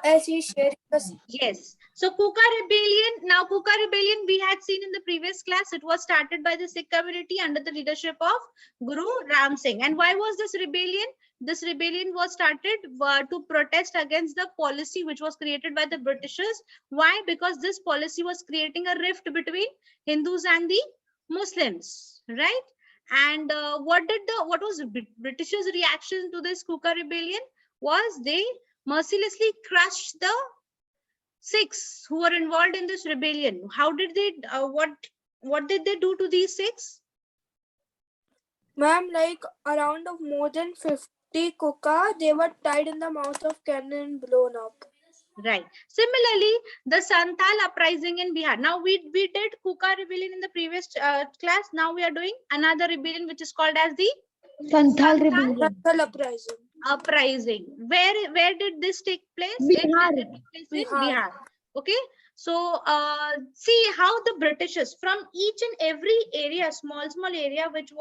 as he shared us. Yes. So Kuka rebellion. Now Kuka rebellion we had seen in the previous class. It was started by the Sikh community under the leadership of Guru Ram Singh. And why was this rebellion? This rebellion was started to protest against the policy which was created by the Britishers. Why? Because this policy was creating a rift between Hindus and the Muslims, right? And what was Britishers' reaction to this Kuka rebellion? Was they mercilessly crushed the Sikhs who were involved in this rebellion. How did they? What did they do to these Sikhs? Ma'am, like around of more than 50 kuka, they were tied in the mouth of cannon and blown up. Right. Similarly, the Santal uprising in Bihar. Now we did Kuka rebellion in the previous class. Now we are doing another rebellion which is called as the Santhal rebellion. Santal uprising. Uprising. Where did this take place? Bihar. It took place in Bihar. Okay. So see how the Britishers from each and every area, small area, which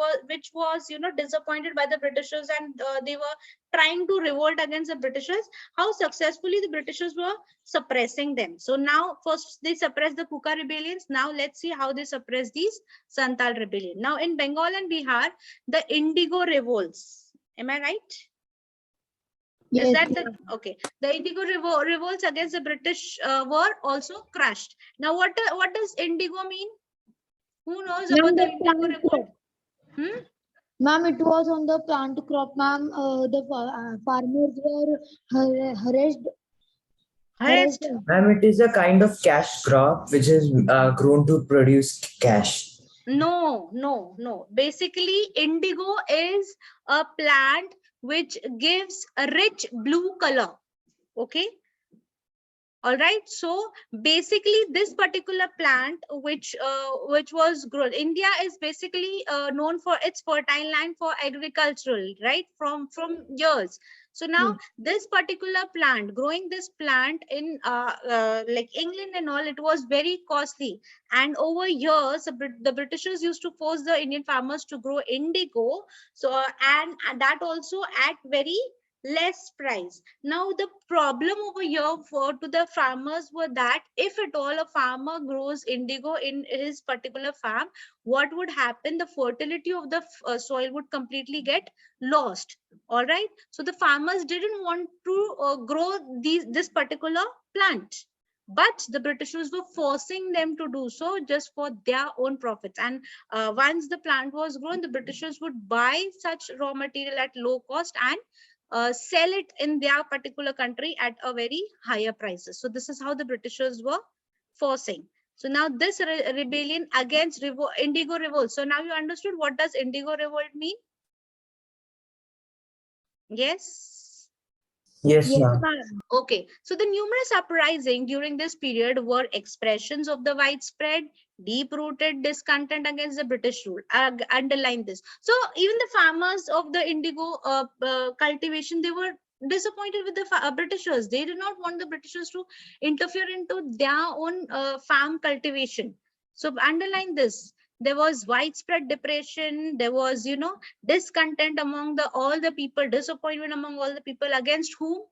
was disappointed by the Britishers, and they were trying to revolt against the Britishers. How successfully the Britishers were suppressing them. So now first they suppressed the Kuka rebellions. Now let's see how they suppress these Santal rebellion. Now in Bengal and Bihar, the Indigo revolts. Am I right? Yes. Is that the okay? The Indigo revolts against the British were also crushed. Now, what does Indigo mean? Who knows about the Indigo revolt? Ma'am, it was on the plant crop, ma'am. The farmers were harassed. Harassed. Ma'am, it is a kind of cash crop which is grown to produce cash. No. Basically, indigo is a plant which gives a rich blue color. Okay. All right. So basically, this particular plant, which was grown, India is basically known for its fertile land for agricultural, right? From years. So now this particular plant, growing this plant in like England and all, it was very costly. And over years, the Britishers used to force the Indian farmers to grow indigo. So and that also at very less price. Now the problem over here to the farmers were that if at all a farmer grows indigo in his particular farm, what would happen? The fertility of the soil would completely get lost. All right. So the farmers didn't want to grow this particular plant. But the Britishers were forcing them to do so just for their own profits. And once the plant was grown, the Britishers would buy such raw material at low cost and sell it in their particular country at a very higher prices. So this is how the Britishers were forcing. So now this rebellion against Indigo revolt. So now you understood what does Indigo revolt mean? Yes. Yes, ma'am. Okay. So the numerous uprisings during this period were expressions of the widespread, deep-rooted discontent against the British rule. Underline this. So even the farmers of the indigo cultivation, they were disappointed with the Britishers. They did not want the Britishers to interfere into their own farm cultivation. So underline this. There was widespread depression. There was, discontent among all the people, disappointment among all the people. Against whom?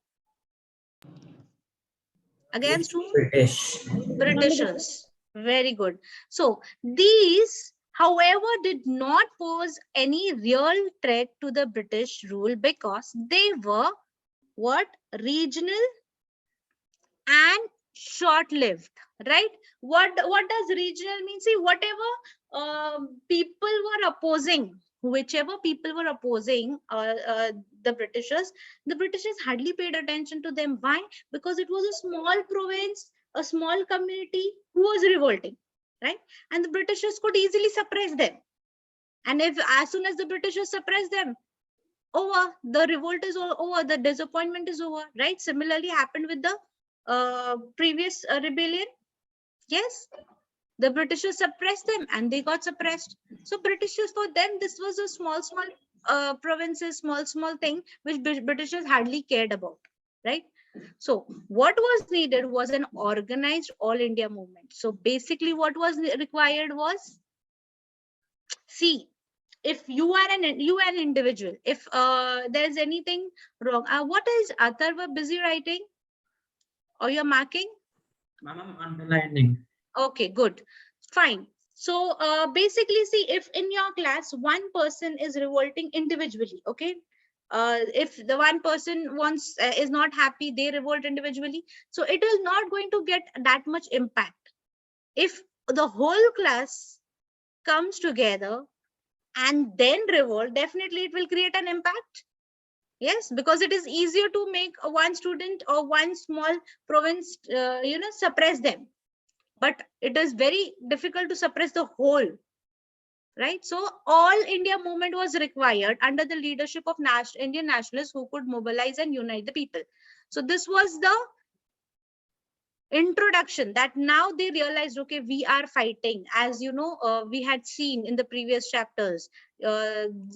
Against whom? Britishers. Very good. So these, however, did not pose any real threat to the British rule because they were what? Regional and short-lived, right? What does regional mean? See, whatever people were opposing, whichever people were opposing the Britishers hardly paid attention to them. Why? Because it was a small province, a small community who was revolting, right? And the Britishers could easily suppress them. And if as soon as the Britishers suppress them, over, the revolt is over, the disappointment is over, right? Similarly happened with the previous rebellion. Yes, the Britishers suppressed them and they got suppressed. So Britishers, for them, this was a small provinces, small thing which Britishers hardly cared about, right? So what was needed was an organized all India movement. So basically what was required was, see, if you are an individual, if there's anything wrong, what is Atharva busy writing? Or you're marking? Ma'am, I'm underlining. Okay, good. Fine. So basically, see, if in your class one person is revolting individually, okay, if the one person wants is not happy, they revolt individually, so it is not going to get that much impact. If the whole class comes together and then revolt, definitely it will create an impact. Yes, because it is easier to make one student or one small province suppress them, but it is very difficult to suppress the whole, right? So all India movement was required under the leadership of Indian nationalists who could mobilize and unite the people. So this was the introduction that now they realized, okay, we are fighting, as you know, we had seen in the previous chapters,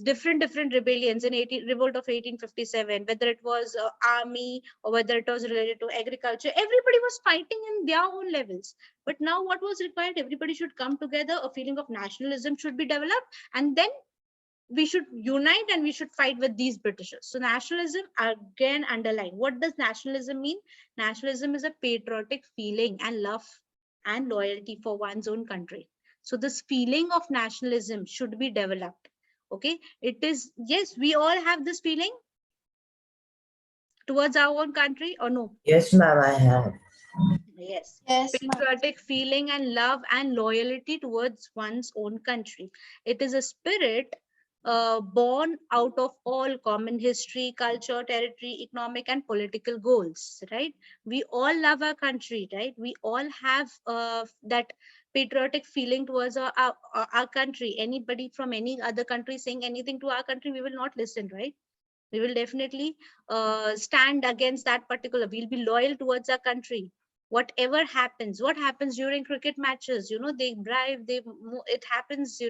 different rebellions in revolt of 1857, whether it was army or whether it was related to agriculture, everybody was fighting in their own levels. But now what was required? Everybody should come together, a feeling of nationalism should be developed, and then we should unite and we should fight with these Britishers. So nationalism, again, underline. What does nationalism mean? Nationalism is a patriotic feeling and love and loyalty for one's own country. So this feeling of nationalism should be developed. Okay, it is, yes, we all have this feeling towards our own country, or no? Yes, ma'am, I have. Yes, Yes, ma'am. patriotic feeling and love and loyalty towards one's own country. It is a spirit born out of all common history, culture, territory, economic and political goals, right? We all love our country, right? We all have that patriotic feeling towards our country. Anybody from any other country saying anything to our country, we will not listen, right? We will definitely stand against that particular. We'll be loyal towards our country. Whatever happens, what happens during cricket matches, they bribe, it happens,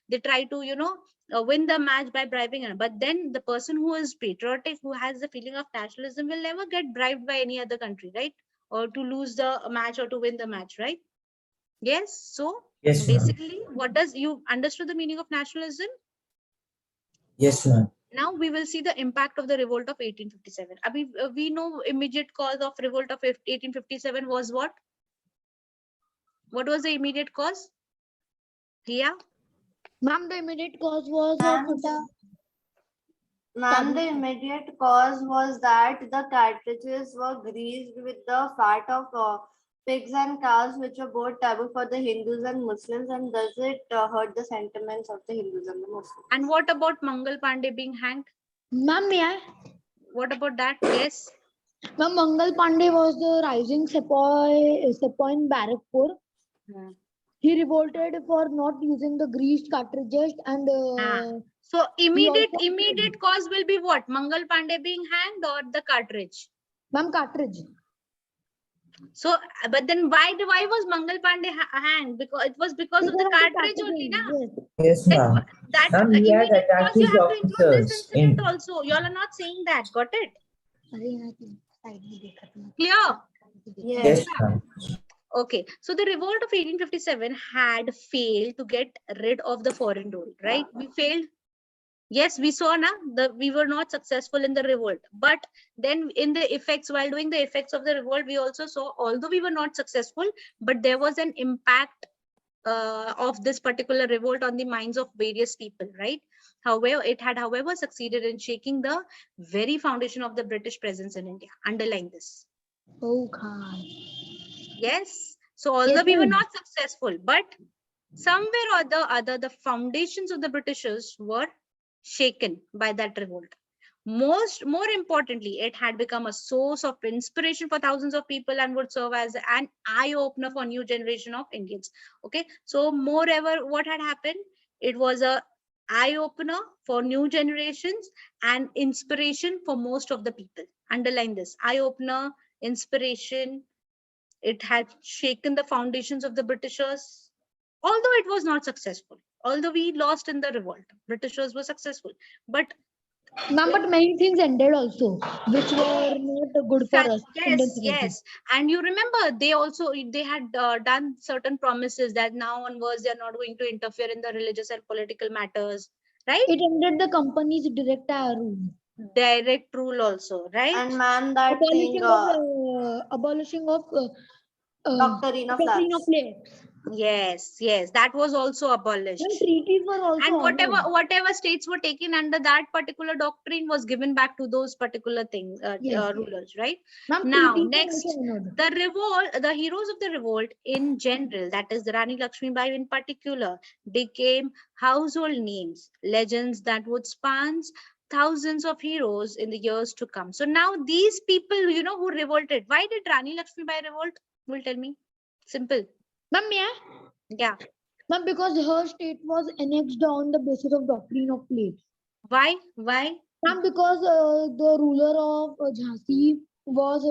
they try to, win the match by bribing. But then the person who is patriotic, who has the feeling of nationalism, will never get bribed by any other country, right? Or to lose the match or to win the match, right? Yes. So Yes, ma'am. basically, what does you understood the meaning of nationalism? Yes, ma'am. Now we will see the impact of the revolt of 1857. I mean, we know immediate cause of revolt of 1857 was what? What was the immediate cause? Yeah. Ma'am, the immediate cause was Ma'am, the immediate cause was that the cartridges were greased with the fat of pigs and cows, which were both taboo for the Hindus and Muslims, and thus it hurt the sentiments of the Hindus and the Muslims. And what about Mangal Pandey being hanged? Ma'am, may I? What about that? Yes. Ma'am, Mangal Pandey was the rising sepoy in Barrackpur. Hmm. He revolted for not using the greased cartridges and So immediate also- cause will be what? Mangal Pandey being hanged or the cartridge? Ma'am, cartridge. So, but then why was Mangal Pandey hanged? Because it was because of the cartridge only, na? Yes, ma'am. That Ma'am, he had immediate attacked cause, you his have to include this officers incident in. also. You all are not saying that. Got it? Clear? Yes, ma'am. Okay. So the revolt of 1857 had failed to get rid of the foreign rule, right? We failed. Yes, we saw now we were not successful in the revolt, but then in the effects, while doing the effects of the revolt, we also saw, although we were not successful, but there was an impact of this particular revolt on the minds of various people, right? However, it had, however, succeeded in shaking the very foundation of the British presence in India. Underline this. Okay. Yes. So although Yes, we were ma'am. not successful, but somewhere or the other, the foundations of the Britishers were shaken by that revolt. More importantly, it had become a source of inspiration for thousands of people and would serve as an eye-opener for new generation of Indians. Okay, so moreover, what had happened? It was a eye-opener for new generations and inspiration for most of the people. Underline this: eye-opener, inspiration. It had shaken the foundations of the Britishers, although it was not successful. Although we lost in the revolt, Britishers were successful, but Ma'am, but many things ended also, which were not good for us, Indian society. yes. And you remember they had done certain promises that now onwards they are not going to interfere in the religious and political matters, right? It ended the company's direct rule. direct rule also, right? And ma'am, that thing, Abolishing of doctrine of doctrine of lapse. lapse. Yes, yes, that was also abolished. And treaties were also And honored. whatever states were taken under that particular doctrine was given back to those particular things, Yes. rulers, right? Ma'am, Now, treaties were next, also honored. the revolt, the heroes of the revolt in general, that is the Rani Lakshmibai in particular, became household names, legends that would span thousands of heroes in the years to come. So now these people, who revolted, why did Rani Lakshmibai revolt? Will tell me. Simple. Ma'am, may I? Yeah. Ma'am, because her state was annexed on the basis of doctrine of lapse. Why? Why? Ma'am, because the ruler of Jhansi was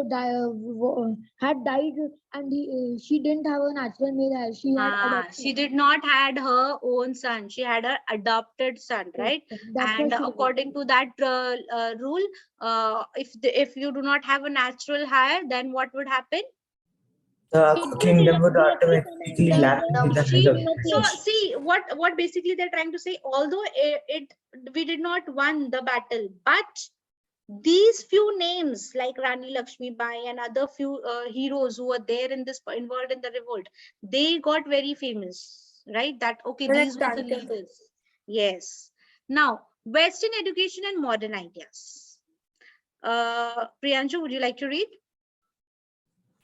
had died, and she didn't have a natural male heir. She had adopted. She did not had her own son. She had her adopted son, right? That's why And she according to that rule, if you do not have a natural heir, then what would happen? The kingdom would directly come automatically under lapse the into the hands of doctrine of So lapse. see what basically they're trying to say. Although we did not won the battle, but these few names like Rani Lakshmibai and other few heroes who were there in this involved in the revolt, they got very famous, right? That okay, these were the Correct answer. leaders. Yes. Now, Western education and modern ideas. Priyanshu, would you like to read?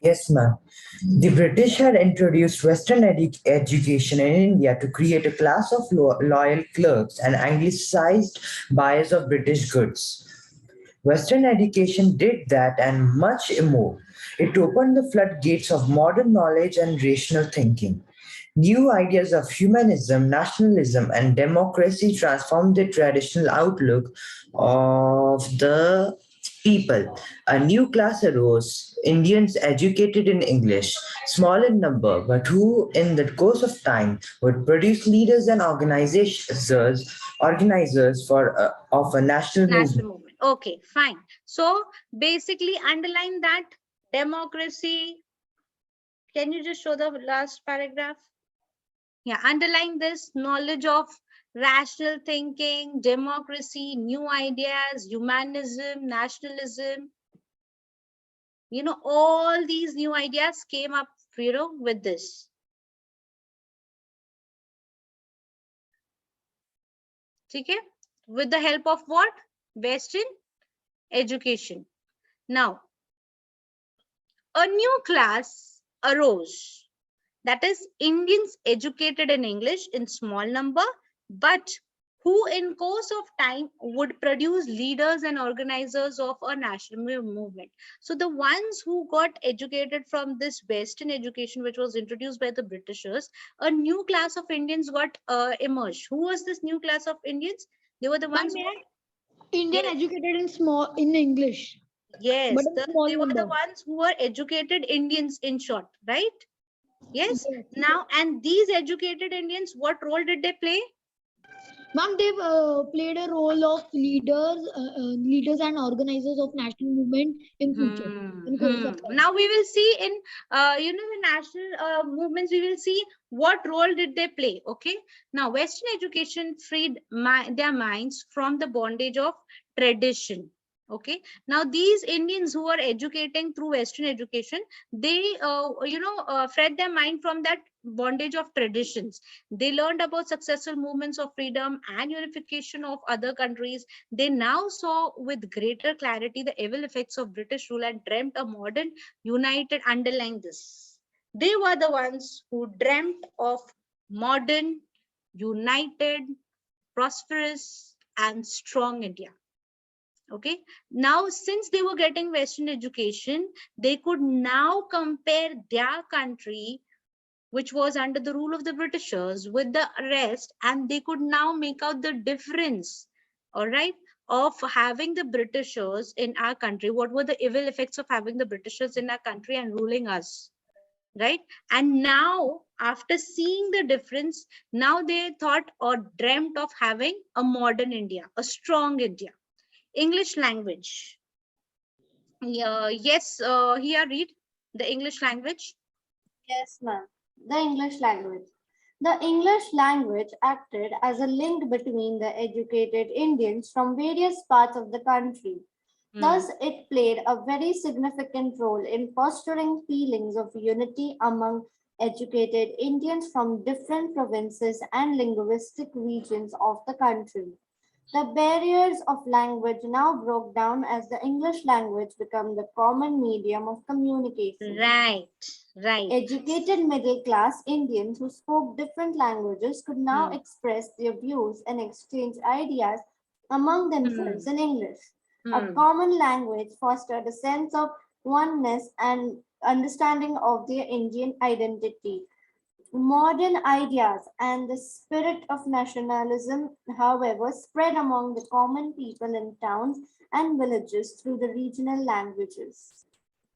Yes, ma'am. The British had introduced Western education in India to create a class of loyal clerks and anglicized buyers of British goods. Western education did that and much more. It opened the floodgates of modern knowledge and rational thinking. New ideas of humanism, nationalism, and democracy transformed the traditional outlook of the people. A new class arose, Indians educated in English, small in number, but who, in the course of time, would produce leaders and organizers of a national movement. National movement. Okay, fine. So basically underline that democracy. Can you just show the last paragraph? Yeah, underline this knowledge of rational thinking, democracy, new ideas, humanism, nationalism. All these new ideas came up, with this. Okay? With the help of what? Western education. Now, a new class arose. That is Indians educated in English in small number, but who in course of time would produce leaders and organizers of a national movement. So the ones who got educated from this Western education, which was introduced by the Britishers, a new class of Indians got emerged. Who was this new class of Indians? They were the ones who Indian yes, educated in English, but yes, in small they were the number. ones who were educated Indians in short, right? Yes. Yes. Now, and these educated Indians, what role did they play? Ma'am, they played a role of leaders and organizers of national movement in future, in course of time. Now we will see in the national movements. We will see what role did they play. Okay. Now, Western education freed their minds from the bondage of tradition. Okay. Now these Indians who are educating through Western education, they freed their mind from that bondage of traditions. They learned about successful movements of freedom and unification of other countries. They now saw with greater clarity the evil effects of British rule and dreamt a modern, united, underlying this. They were the ones who dreamt of modern, united, prosperous, and strong India. Okay. Now, since they were getting Western education, they could now compare their country, which was under the rule of the Britishers, with the rest, and they could now make out the difference, all right, of having the Britishers in our country. What were the evil effects of having the Britishers in our country and ruling us, right? And now, after seeing the difference, now they thought or dreamt of having a modern India, a strong India. English language. Yes, here read the English language. Yes, ma'am. The English language. The English language acted as a link between the educated Indians from various parts of the country. Thus, it played a very significant role in fostering feelings of unity among educated Indians from different provinces and linguistic regions of the country. The barriers of language now broke down as the English language became the common medium of communication. Right, right. Educated middle class Indians who spoke different languages could now express their views and exchange ideas among themselves in English. A common language fostered a sense of oneness and understanding of their Indian identity. Modern ideas and the spirit of nationalism, however, spread among the common people in towns and villages through the regional languages.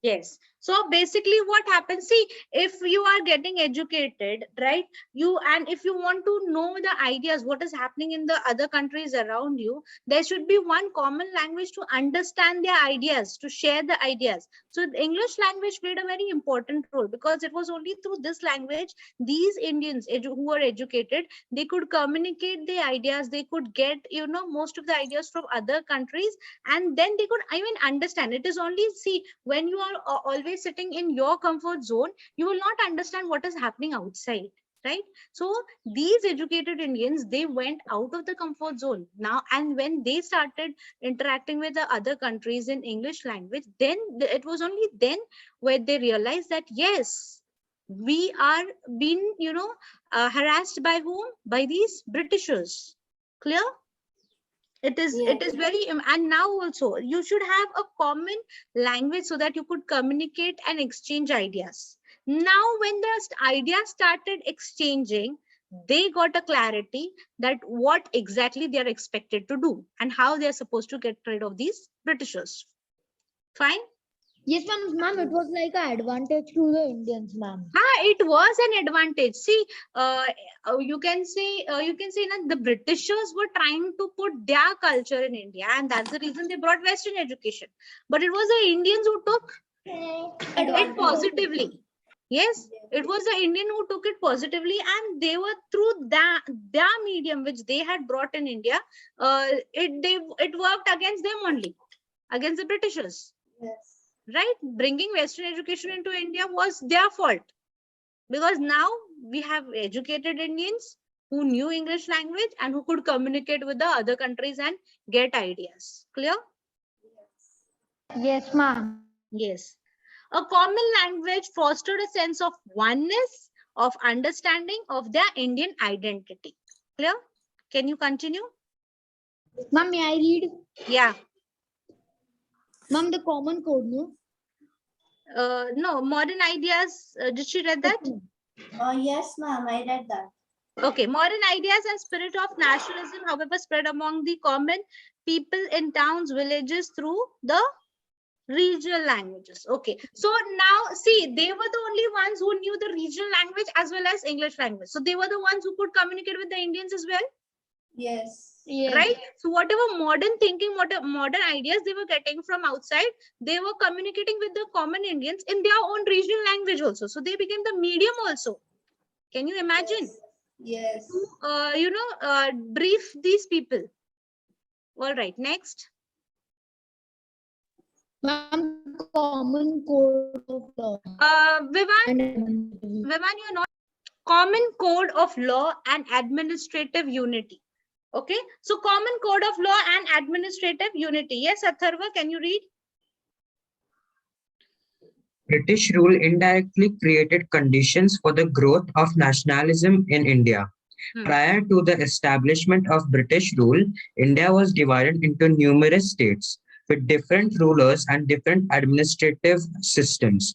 Yes. So basically what happens, see, if you are getting educated, right, and if you want to know the ideas, what is happening in the other countries around you, there should be one common language to understand their ideas, to share the ideas. So the English language played a very important role, because it was only through this language, these Indians who are educated, they could communicate their ideas, they could get, most of the ideas from other countries, and then they could even understand. It is only, see, when you are always sitting in your comfort zone, you will not understand what is happening outside, right? So these educated Indians, they went out of the comfort zone now, and when they started interacting with the other countries in English language, then it was only then where they realized that yes, we are being harassed by whom? By these Britishers. Clear? It is very, and now also you should have a common language so that you could communicate and exchange ideas. Now when the ideas started exchanging, they got a clarity that what exactly they are expected to do and how they are supposed to get rid of these Britishers. Fine. Yes, ma'am. It was like an advantage to the Indians, ma'am. It was an advantage. See, you can say that the Britishers were trying to put their culture in India, and that's the reason they brought Western education. But it was the Indians who took it positively. Yes, it was the Indian who took it positively, and they were through their medium which they had brought in India. It worked against them only, against the Britishers. Yes. Right? Bringing Western education into India was their fault, because now we have educated Indians who knew English language and who could communicate with the other countries and get ideas. Clear? Yes, ma'am. Yes. A common language fostered a sense of oneness, of understanding of their Indian identity. Clear? Can you continue? Ma'am, may I read? Yeah. Ma'am, the common code, no? No, modern ideas. Did she read that? Yes, ma'am, I read that. Okay, modern ideas and spirit of nationalism, however, spread among the common people in towns, villages through the regional languages. Okay, so now see, they were the only ones who knew the regional language as well as English language. So they were the ones who could communicate with the Indians as well. Yes. Yes. Right? So whatever modern thinking, whatever modern ideas they were getting from outside, they were communicating with the common Indians in their own regional language also. So they became the medium also. Can you imagine? Yes. To, brief these people. All right, next. Ma'am, common code of law. Vivan, you're not. Common code of law and administrative unity. Okay, so common code of law and administrative unity. Yes, Atharva, can you read? British rule indirectly created conditions for the growth of nationalism in India. Prior to the establishment of British rule, India was divided into numerous states with different rulers and different administrative systems.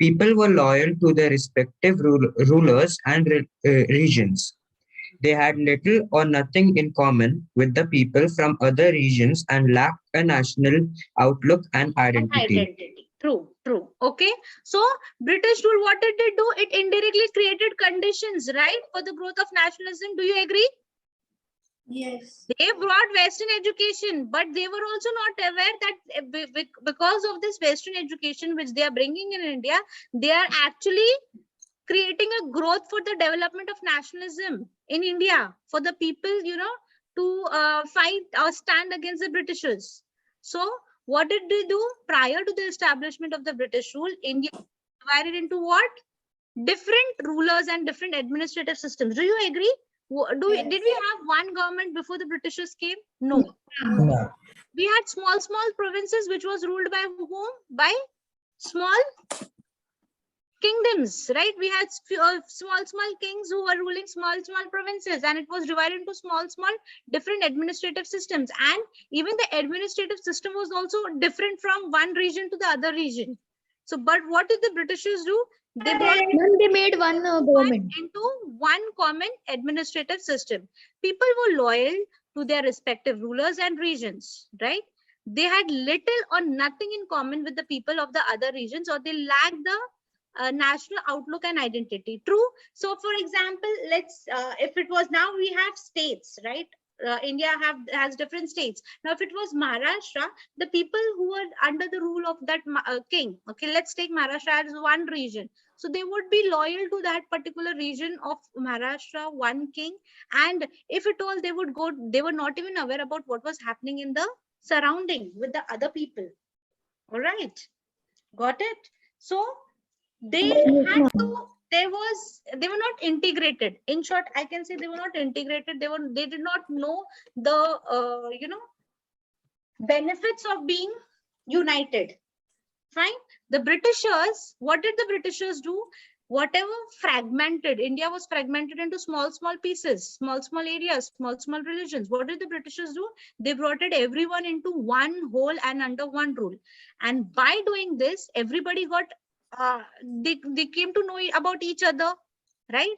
People were loyal to their respective rulers and regions. They had little or nothing in common with the people from other regions and lacked a national outlook and identity. True. Okay, so British rule, what did they do? It indirectly created conditions, right, for the growth of nationalism. Do you agree? Yes. They brought Western education, but they were also not aware that because of this Western education which they are bringing in India, they are actually creating a growth for the development of nationalism in India, for the people, to fight or stand against the Britishers. So what did they do? Prior to the establishment of the British rule, India divided into what? Different rulers and different administrative systems. Do you agree? Did we have one government before the Britishers came? No. No. We had small provinces which was ruled by whom? By small kingdoms, right? We had small kings who were ruling small provinces, and it was divided into small different administrative systems. And even the administrative system was also different from one region to the other region. So, but what did the Britishers do? They brought They made one government. into one common administrative system. People were loyal to their respective rulers and regions, right? They had little or nothing in common with the people of the other regions, or they lacked the national outlook and identity. True. So, for example, let's if it was, now we have states, right? India has different states. Now, if it was Maharashtra, the people who were under the rule of that king, okay, let's take Maharashtra as one region. So they would be loyal to that particular region of Maharashtra, one king. And if at all they would go, they were not even aware about what was happening in the surrounding with the other people. All right, got it? So they had to, they were not integrated. In short, I can say they were not integrated. They did not know the benefits of being united. Fine. The Britishers, what did the Britishers do? Whatever fragmented, India was fragmented into small pieces, small areas, small religions. What did the Britishers do? They brought it everyone into one whole and under one rule. And by doing this, everybody got they came to know about each other, right?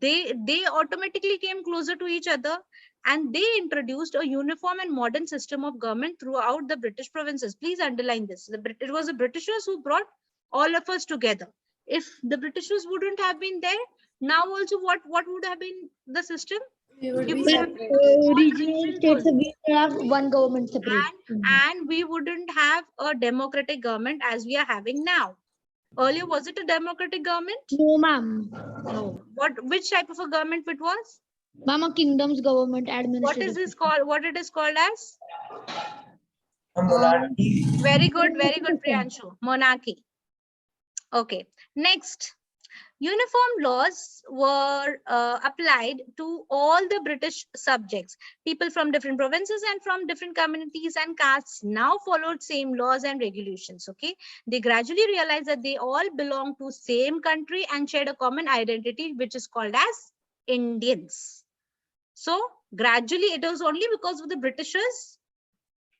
They automatically came closer to each other, and they introduced a uniform and modern system of government throughout the British provinces. Please underline this. It was the Britishers who brought all of us together. If the Britishers wouldn't have been there, now also what would have been the system? We would be Regional states, we have one government separate. And we wouldn't have a democratic government as we are having now. Earlier, was it a democratic government? No, ma'am. No. Which type of a government it was? Ma'am, a kingdom's government What administrative. is this called? What it is called as? A monarchy. Very good, Priyanshu. Monarchy. Okay. Next, uniform laws were applied to all the British subjects. People from different provinces and from different communities and castes now followed same laws and regulations. Okay. They gradually realized that they all belong to same country and shared a common identity, which is called as Indians. So gradually, it was only because of the Britishers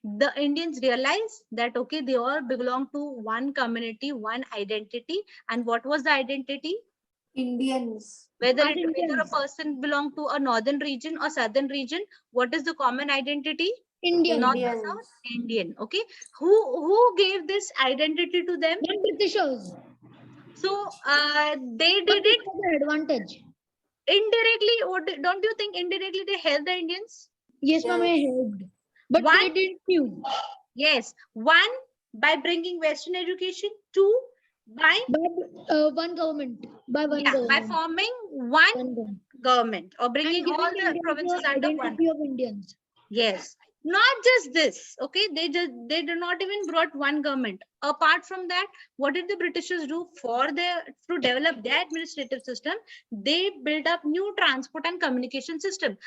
the Indians realized that, okay, they all belong to one community, one identity. And what was the identity? Indians. Whether a person belonged to a northern region or southern region, what is the common identity? Indian. North or south? Indian. Okay. Who gave this identity to them? The Britishers. So they did it Advantage. indirectly. Or don't you think indirectly they helped the Indians? Yes, ma'am, I helped. But they didn't knew. Yes. One, by bringing Western education. Two, by one government. By one government. By forming one government or bringing all the provinces under one. Of Indians. Yes. Not just this. Okay. They did not even brought one government. Apart from that, what did the Britishers do to develop their administrative system? They built up new transport and communication system.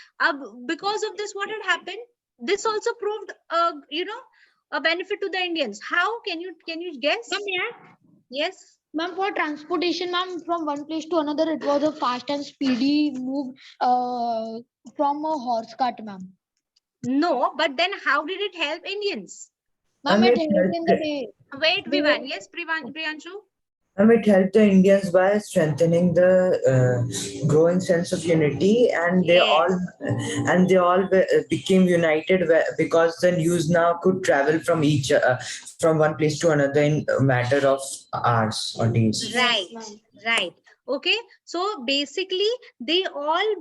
Because of this, what had happened? This also proved, a benefit to the Indians. How can you guess? Yes. Ma'am, for transportation, ma'am, from one place to another, it was a fast and speedy move from a horse cart, ma'am. No, but then how did it help Indians? Ma'am, it helped in the day. Wait, Vivan. Yes, Priyanshu. It helped the Indians by strengthening the growing sense of unity, and they all became united because the news now could travel from one place to another in a matter of hours or days. Right. Okay. So basically, they all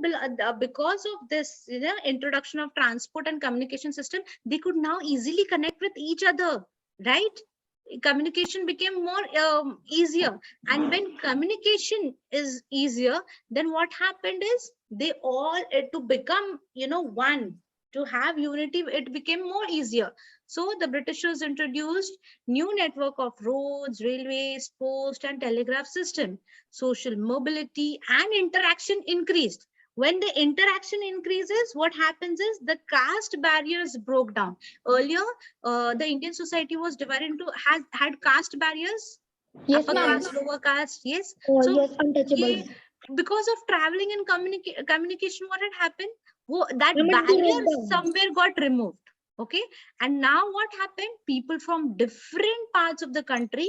because of this introduction of transport and communication system, they could now easily connect with each other. Right. communication became more easier. And when communication is easier, then what happened is they all to become, you know, one, to have unity, it became more easier. So the Britishers introduced new network of roads, railways, post and telegraph system. Social mobility and interaction increased. When the interaction increases, what happens is the caste barriers broke down. Earlier, the Indian society was divided into, had caste barriers, Yes, upper ma'am. caste, lower caste. Yes. Yes, So untouchables. because of traveling and communication, what had happened? That Ma'am, it barrier broke down. somewhere got removed. Okay. And now what happened? People from different parts of the country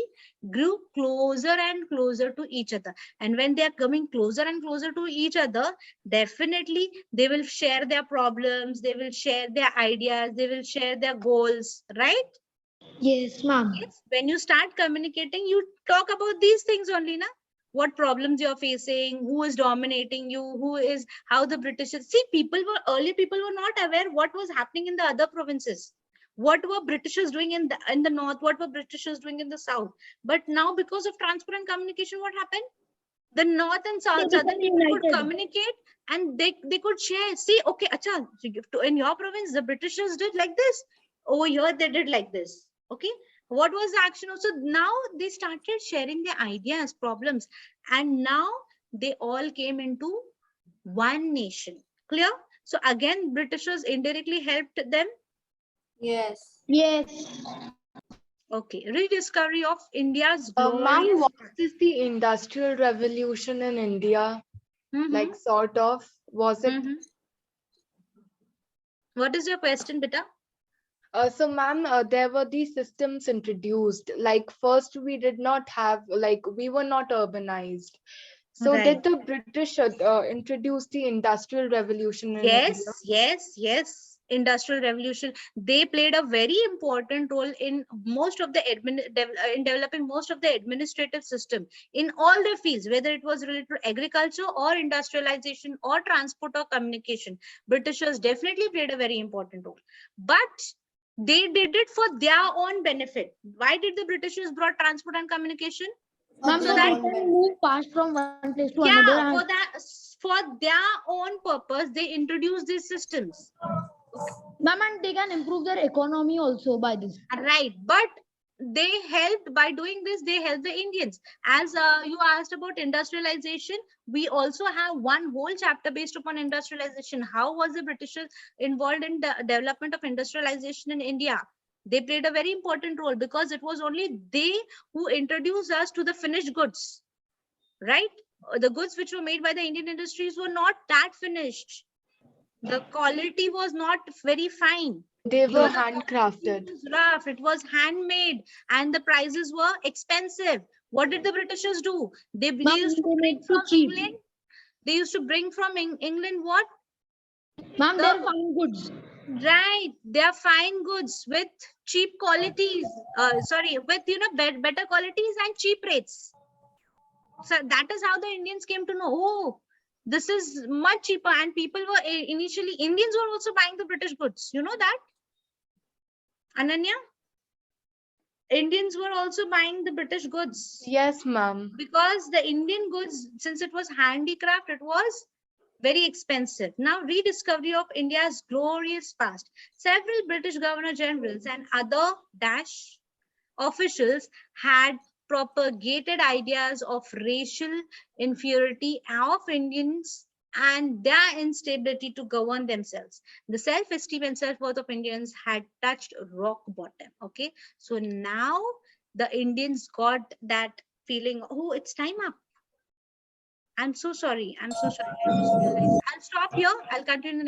grew closer and closer to each other. And when they are coming closer and closer to each other, definitely they will share their problems, they will share their ideas, they will share their goals, right? Yes, ma'am. Yes. When you start communicating, you talk about these things only, na? What problems you're facing, who is dominating you, who is, how the British, see, early people were not aware what was happening in the other provinces. What were Britishers doing in the north? What were Britishers doing in the south? But now, because of transparent communication, what happened? The north and They southern become people could united. communicate, and they could share. See, okay, acha, in your province, the Britishers did like this. Over here, they did like this. Okay, what was the action? Also, now they started sharing their ideas, problems, and now they all came into one nation. Clear? So again, Britishers indirectly helped them. Yes. Yes. Okay, rediscovery of India's glorious. Ma'am, what is the Industrial Revolution in India? Like, sort of, was it? What is your question, beta? So, ma'am, there were these systems introduced. Like, first, we did not have, like, we were not urbanized. So, Right. did the British introduce the Industrial Revolution in India? Yes. Industrial revolution. They played a very important role in most of the in developing most of the administrative system in all the fields, whether it was related to agriculture or industrialization or transport or communication. Britishers definitely played a very important role, but they did it for their own benefit. Why did the Britishers brought transport and communication? Ma'am, So so that, they can move fast from one place to another. yeah, And for their own purpose, they introduced these systems. ma'am, and they can improve their economy also by this. Right, but they helped, by doing this, they helped the Indians. As you asked about industrialization, we also have one whole chapter based upon industrialization. How was the Britishers involved in the development of industrialization in India? They played a very important role because it was only they who introduced us to the finished goods, right? The goods which were made by the Indian industries were not that finished. The quality was not very fine. They were The quality handcrafted. was rough, it was handmade, and the prices were expensive. What did the Britishers do? They Ma'am, used to they bring make from too cheap. England. They used to bring from England what? Ma'am, The, they're fine goods. right, they are fine goods with cheap qualities. Sorry, with better qualities and cheap rates. So that is how the Indians came to know, oh, this is much cheaper. And people were initially, Indians were also buying the British goods. You know that, Ananya? Indians were also buying the British goods. Yes, ma'am. Because the Indian goods, since it was handicraft, it was very expensive. Now, rediscovery of India's glorious past. Several British governor generals and other dash officials had propagated ideas of racial inferiority of Indians and their instability to govern themselves. The self-esteem and self-worth of Indians had touched rock bottom. Okay, so now the Indians got that feeling, oh, it's time up. I'm so sorry. I just realized. I'll stop here. I'll continue in the next.